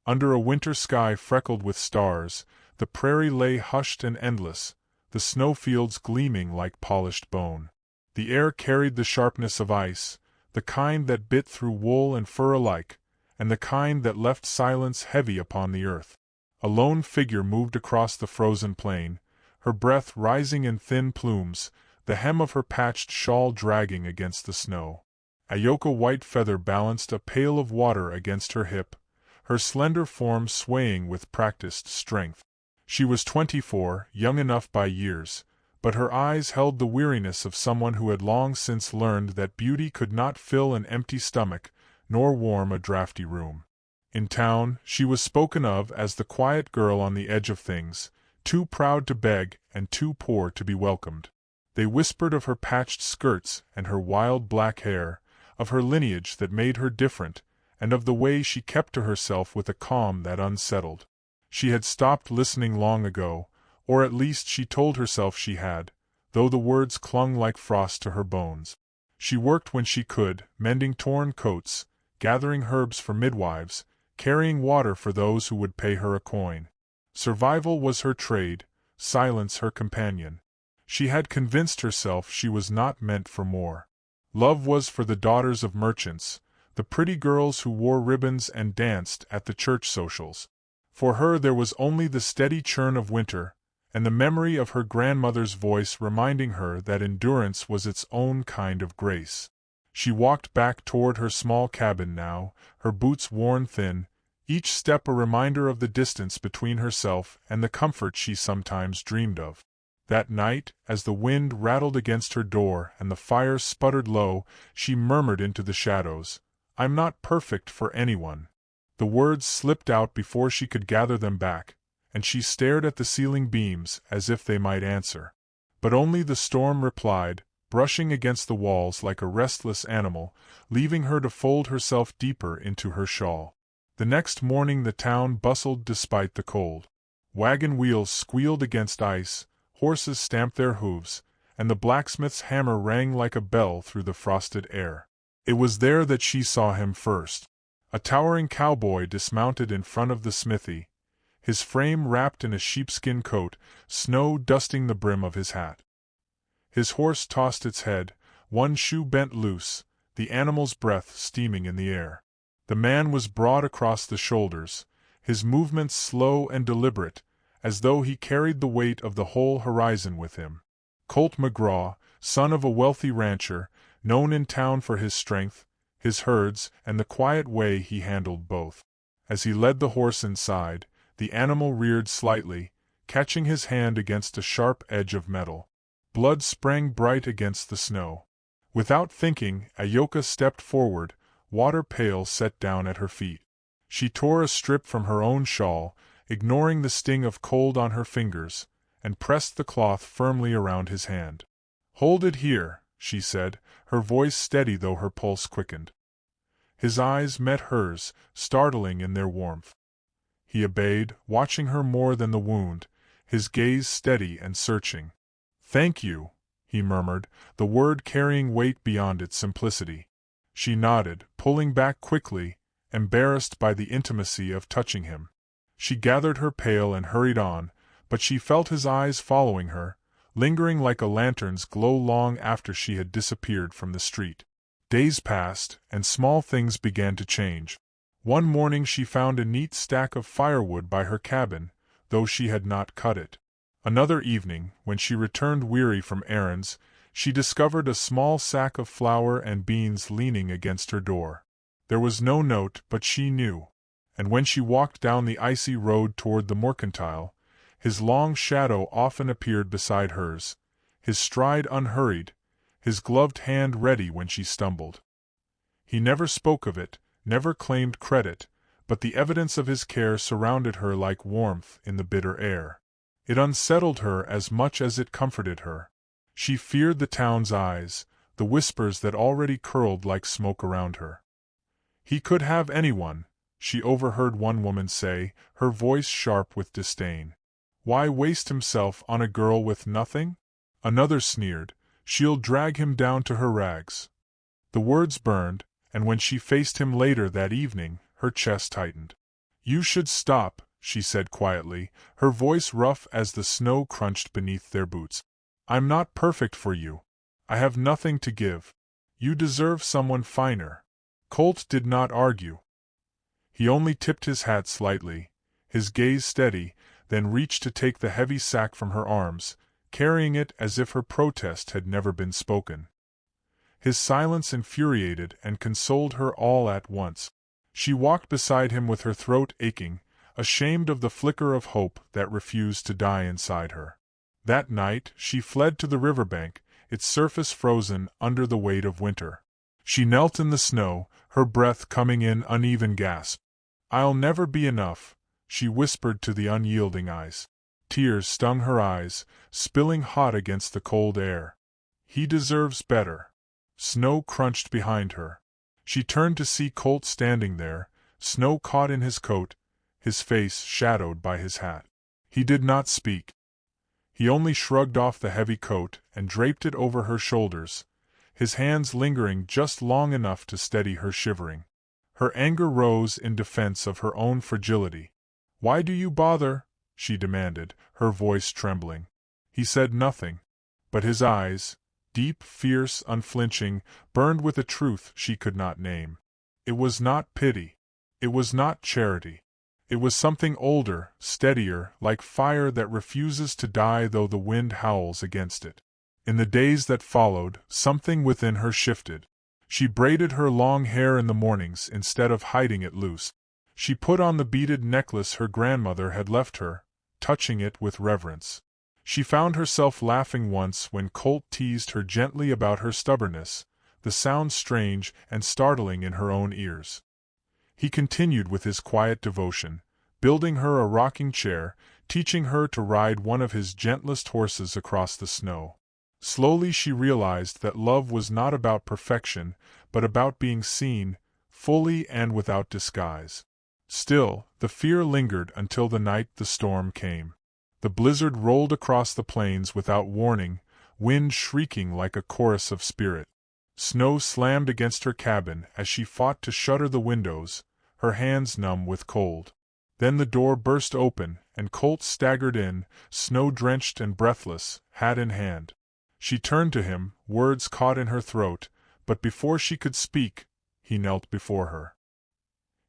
Under a winter sky freckled with stars, the prairie lay hushed and endless, the snowfields gleaming like polished bone. The air carried the sharpness of ice, the kind that bit through wool and fur alike, and the kind that left silence heavy upon the earth. A lone figure moved across the frozen plain, her breath rising in thin plumes, the hem of her patched shawl dragging against the snow. Ayoka Whitefeather balanced a pail of water against her hip, her slender form swaying with practiced strength. She was 24, young enough by years, but her eyes held the weariness of someone who had long since learned that beauty could not fill an empty stomach, nor warm a drafty room. In town, she was spoken of as the quiet girl on the edge of things, too proud to beg and too poor to be welcomed. They whispered of her patched skirts and her wild black hair, of her lineage that made her different, and of the way she kept to herself with a calm that unsettled. She had stopped listening long ago, or at least she told herself she had, though the words clung like frost to her bones. She worked when she could, mending torn coats, gathering herbs for midwives, carrying water for those who would pay her a coin. Survival was her trade, silence her companion. She had convinced herself she was not meant for more. Love was for the daughters of merchants, the pretty girls who wore ribbons and danced at the church socials. For her there was only the steady churn of winter, and the memory of her grandmother's voice reminding her that endurance was its own kind of grace. She walked back toward her small cabin now, her boots worn thin, each step a reminder of the distance between herself and the comfort she sometimes dreamed of. That night, as the wind rattled against her door and the fire sputtered low, she murmured into the shadows, "I'm not perfect for anyone." The words slipped out before she could gather them back, and she stared at the ceiling beams as if they might answer. But only the storm replied, brushing against the walls like a restless animal, leaving her to fold herself deeper into her shawl. The next morning the town bustled despite the cold. Wagon wheels squealed against ice, horses stamped their hooves, and the blacksmith's hammer rang like a bell through the frosted air. It was there that she saw him first. A towering cowboy dismounted in front of the smithy, his frame wrapped in a sheepskin coat, snow dusting the brim of his hat. His horse tossed its head, one shoe bent loose, the animal's breath steaming in the air. The man was broad across the shoulders, his movements slow and deliberate, as though he carried the weight of the whole horizon with him. Colt McGraw, son of a wealthy rancher, known in town for his strength, his herds, and the quiet way he handled both. As he led the horse inside, the animal reared slightly, catching his hand against a sharp edge of metal. Blood sprang bright against the snow. Without thinking, Ayoka stepped forward, water pail set down at her feet. She tore a strip from her own shawl, ignoring the sting of cold on her fingers, and pressed the cloth firmly around his hand. "Hold it here," she said, her voice steady though her pulse quickened. His eyes met hers, startling in their warmth. He obeyed, watching her more than the wound, his gaze steady and searching. "Thank you," he murmured, the word carrying weight beyond its simplicity. She nodded, pulling back quickly, embarrassed by the intimacy of touching him. She gathered her pail and hurried on, but she felt his eyes following her, lingering like a lantern's glow long after she had disappeared from the street. Days passed, and small things began to change. One morning she found a neat stack of firewood by her cabin, though she had not cut it. Another evening, when she returned weary from errands, she discovered a small sack of flour and beans leaning against her door. There was no note, but she knew. And when she walked down the icy road toward the mercantile, his long shadow often appeared beside hers, his stride unhurried, his gloved hand ready when she stumbled. He never spoke of it, never claimed credit, but the evidence of his care surrounded her like warmth in the bitter air. It unsettled her as much as it comforted her. She feared the town's eyes, the whispers that already curled like smoke around her. "He could have anyone," she overheard one woman say, her voice sharp with disdain. "Why waste himself on a girl with nothing?" Another sneered, "She'll drag him down to her rags." The words burned, and when she faced him later that evening, her chest tightened. "You should stop," she said quietly, her voice rough as the snow crunched beneath their boots. "I'm not perfect for you. I have nothing to give. You deserve someone finer." Colt did not argue. He only tipped his hat slightly, his gaze steady, then reached to take the heavy sack from her arms, carrying it as if her protest had never been spoken. His silence infuriated and consoled her all at once. She walked beside him with her throat aching, ashamed of the flicker of hope that refused to die inside her. That night she fled to the riverbank, its surface frozen under the weight of winter. She knelt in the snow, her breath coming in uneven gasps. "I'll never be enough," she whispered to the unyielding eyes. Tears stung her eyes, spilling hot against the cold air. "He deserves better." Snow crunched behind her. She turned to see Colt standing there, snow caught in his coat, his face shadowed by his hat. He did not speak. He only shrugged off the heavy coat and draped it over her shoulders, his hands lingering just long enough to steady her shivering. Her anger rose in defense of her own fragility. "Why do you bother?" she demanded, her voice trembling. He said nothing, but his eyes, deep, fierce, unflinching, burned with a truth she could not name. It was not pity. It was not charity. It was something older, steadier, like fire that refuses to die though the wind howls against it. In the days that followed, something within her shifted. She braided her long hair in the mornings instead of hiding it loose. She put on the beaded necklace her grandmother had left her, touching it with reverence. She found herself laughing once when Colt teased her gently about her stubbornness, the sound strange and startling in her own ears. He continued with his quiet devotion, building her a rocking chair, teaching her to ride one of his gentlest horses across the snow. Slowly she realized that love was not about perfection, but about being seen, fully and without disguise. Still, the fear lingered until the night the storm came. The blizzard rolled across the plains without warning, wind shrieking like a chorus of spirit. Snow slammed against her cabin as she fought to shutter the windows, her hands numb with cold. Then the door burst open, and Colt staggered in, snow-drenched and breathless, hat in hand. She turned to him, words caught in her throat, but before she could speak, he knelt before her.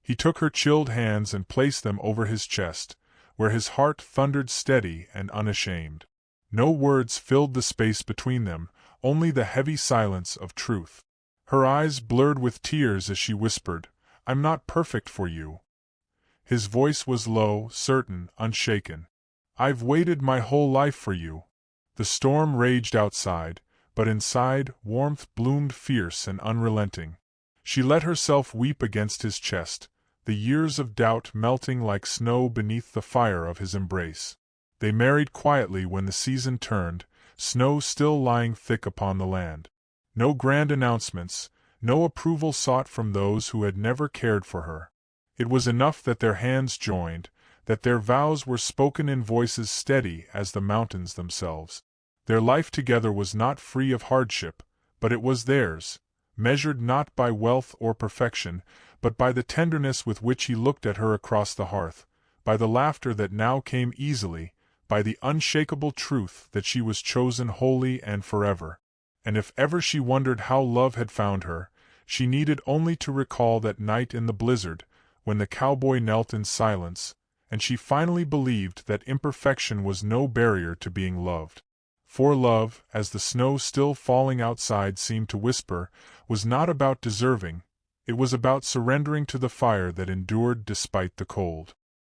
He took her chilled hands and placed them over his chest, where his heart thundered steady and unashamed. No words filled the space between them, only the heavy silence of truth. Her eyes blurred with tears as she whispered, "I'm not perfect for you." His voice was low, certain, unshaken. "I've waited my whole life for you." The storm raged outside, but inside, warmth bloomed fierce and unrelenting. She let herself weep against his chest, the years of doubt melting like snow beneath the fire of his embrace. They married quietly when the season turned, snow still lying thick upon the land. No grand announcements, no approval sought from those who had never cared for her. It was enough that their hands joined, that their vows were spoken in voices steady as the mountains themselves. Their life together was not free of hardship, but it was theirs, measured not by wealth or perfection, but by the tenderness with which he looked at her across the hearth, by the laughter that now came easily, by the unshakable truth that she was chosen wholly and forever. And if ever she wondered how love had found her, she needed only to recall that night in the blizzard, when the cowboy knelt in silence, and she finally believed that imperfection was no barrier to being loved. For love, as the snow still falling outside seemed to whisper, was not about deserving, it was about surrendering to the fire that endured despite the cold.